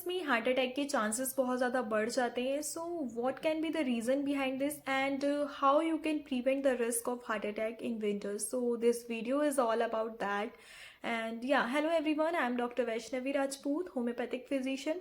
में heart attack के chances बहुत ज़्यादा बढ़ जाते हैं. So what can be the reason behind this and how you can prevent the risk of heart attack in winters. So this video is all about that. And yeah hello everyone, I am doctor Vaishnavi Rajput, homeopathic physician.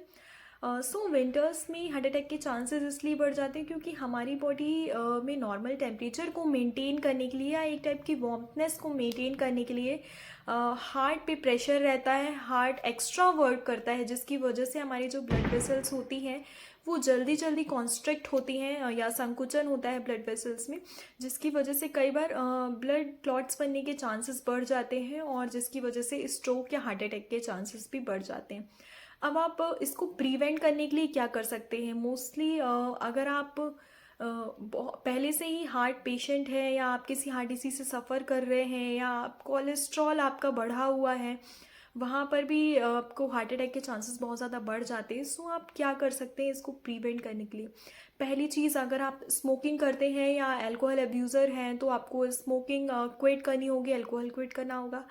So winters में heart attack के chances इसलिए बढ़ जाते हैं क्योंकि हमारी body में normal temperature को मेंटेन करने के लिए या एक टाइप की वार्मनेस को मेंटेन करने के लिए हार्ट पे प्रेशर रहता है. हार्ट एक्स्ट्रा वर्क करता है जिसकी वजह से हमारी जो ब्लड वेसल्स होती हैं वो जल्दी जल्दी कॉन्स्ट्रिक्ट होती हैं या संकुचन होता है ब्लड वेसल्स में, जिसकी वजह से कई बार ब्लड क्लॉट्स बनने के चांसेस बढ़ जाते हैं और जिसकी वजह से स्ट्रोक या हार्ट अटैक के चांसेस भी बढ़ जाते हैं. अब आप इसको प्रिवेंट करने के लिए क्या कर सकते हैं. मोस्टली अगर आप पहले से ही हार्ट पेशेंट है या आप किसी हार्ट डिसीज से सफ़र कर रहे हैं या आप कोलेस्ट्रॉल आपका बढ़ा हुआ है, वहाँ पर भी आपको हार्ट अटैक के चांसेस बहुत ज़्यादा बढ़ जाते हैं. सो आप क्या कर सकते हैं इसको प्रिवेंट करने के लिए. पहली चीज़, अगर आप स्मोकिंग करते हैं या अल्कोहल अब्यूज़र हैं तो आपको स्मोकिंग क्विट करनी होगी, अल्कोहल क्विट करना होगा.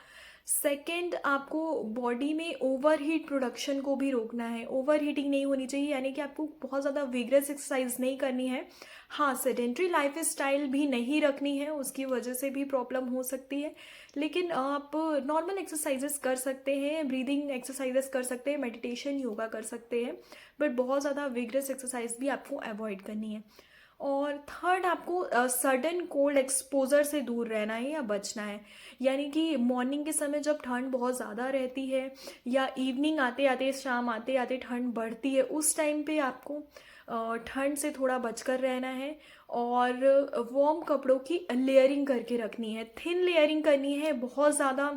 सेकेंड, आपको बॉडी में ओवर हीट प्रोडक्शन को भी रोकना है. ओवर हीटिंग नहीं होनी चाहिए, यानी कि आपको बहुत ज़्यादा विग्रस एक्सरसाइज नहीं करनी है. हाँ, सेडेंट्री लाइफ स्टाइल भी नहीं रखनी है, उसकी वजह से भी प्रॉब्लम हो सकती है. लेकिन आप नॉर्मल एक्सरसाइजेस कर सकते हैं, ब्रीदिंग एक्सरसाइजेस कर सकते हैं, मेडिटेशन योगा कर सकते हैं, बट बहुत ज़्यादा विग्रस एक्सरसाइज भी आपको अवॉइड करनी है. और थर्ड, आपको सडन कोल्ड एक्सपोजर से दूर रहना है या बचना है. यानी कि मॉर्निंग के समय जब ठंड बहुत ज़्यादा रहती है या इवनिंग आते आते, शाम आते आते ठंड बढ़ती है, उस टाइम पे आपको ठंड से थोड़ा बचकर रहना है और वार्म कपड़ों की लेयरिंग करके रखनी है. थिन लेयरिंग करनी है, बहुत ज़्यादा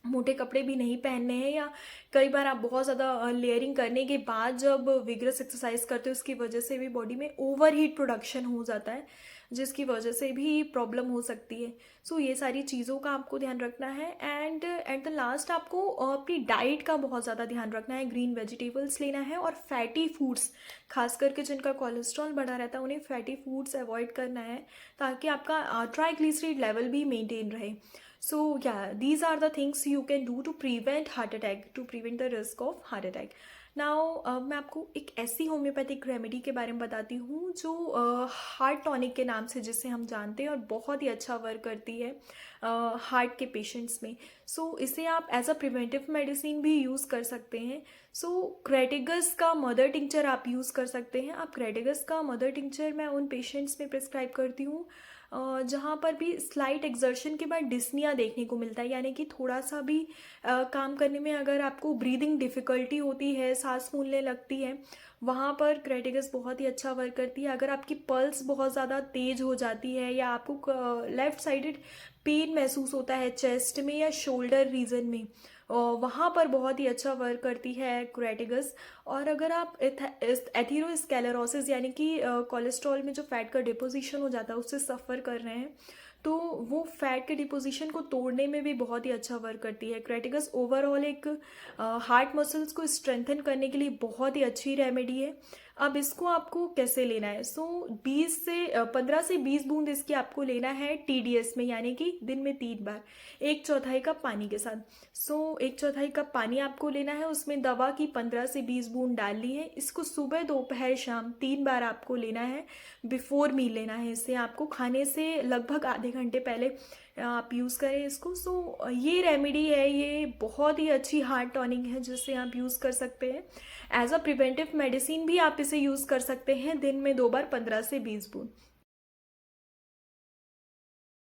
मोटे कपड़े भी नहीं पहनने हैं. या कई बार आप बहुत ज़्यादा लेयरिंग करने के बाद जब विग्रस एक्सरसाइज करते हो उसकी वजह से भी बॉडी में ओवर हीट प्रोडक्शन हो जाता है, जिसकी वजह से भी प्रॉब्लम हो सकती है. सो ये सारी चीज़ों का आपको ध्यान रखना है. एंड एट द लास्ट, आपको अपनी डाइट का बहुत ज़्यादा ध्यान रखना है. ग्रीन वेजिटेबल्स लेना है और फैटी फूड्स, खास करके जिनका कोलेस्ट्रॉल बढ़ा रहता है उन्हें फैटी फूड्स अवॉइड करना है ताकि आपका ट्राइग्लिसरीड लेवल भी मेंटेन रहे. So yeah, these are the things you can do to prevent heart attack, to prevent the risk of heart attack. Now मैं आपको एक ऐसी होम्योपैथिक रेमेडी के बारे में बताती हूँ जो हार्ट टॉनिक के नाम से जिसे हम जानते हैं और बहुत ही अच्छा वर्क करती है हार्ट के पेशेंट्स में. सो इसे आप एज अ प्रिवेंटिव मेडिसिन भी यूज़ कर सकते हैं. सो क्रेटिगस का मदर टिंचर आप यूज़ कर सकते हैं. आप क्रेटिगस का मदर टिंचर मैं उन पेशेंट्स में प्रिस्क्राइब करती हूँ जहाँ पर भी स्लाइट एक्सर्शन के बाद डिस्निया देखने को मिलता है, यानी कि थोड़ा सा भी काम करने में अगर आपको ब्रीदिंग डिफ़िकल्टी होती है, सांस फूलने लगती है, वहाँ पर क्रेटिगस बहुत ही अच्छा वर्क करती है. अगर आपकी पल्स बहुत ज़्यादा तेज़ हो जाती है या आपको लेफ़्ट साइडेड पेन महसूस होता है चेस्ट में या शोल्डर रीजन में, वहाँ पर बहुत ही अच्छा वर्क करती है क्रेटिगस. और अगर आप एथेरोस्क्लेरोसिस यानी कि कोलेस्ट्रॉल में जो फैट का डिपोजिशन हो जाता है उससे सफ़र कर रहे हैं तो वो फैट के डिपोजिशन को तोड़ने में भी बहुत ही अच्छा वर्क करती है. क्रेटिगस ओवरऑल एक हार्ट मसल्स को स्ट्रेंथन करने के लिए बहुत ही अच्छी रेमेडी है. अब इसको आपको कैसे लेना है. सो 15 से 20 बूंद इसकी आपको लेना है TDS में, यानी कि दिन में 3 बार, 1/4 कप पानी के साथ. सो 1/4 कप पानी आपको लेना है, उसमें दवा की 15 से 20 बूंद डालनी है. इसको सुबह, दोपहर, शाम 3 बार आपको लेना है. बिफोर मील लेना है. इसे आपको खाने से लगभग आधे घंटे पहले आप यूज़ करें इसको. सो ये रेमेडी है, ये बहुत ही अच्छी हार्ट टॉनिक है जिसे आप यूज़ कर सकते हैं. एज अ प्रिवेंटिव मेडिसिन भी आप इसे यूज़ कर सकते हैं दिन में 2 बार 15 से 20 बूंद.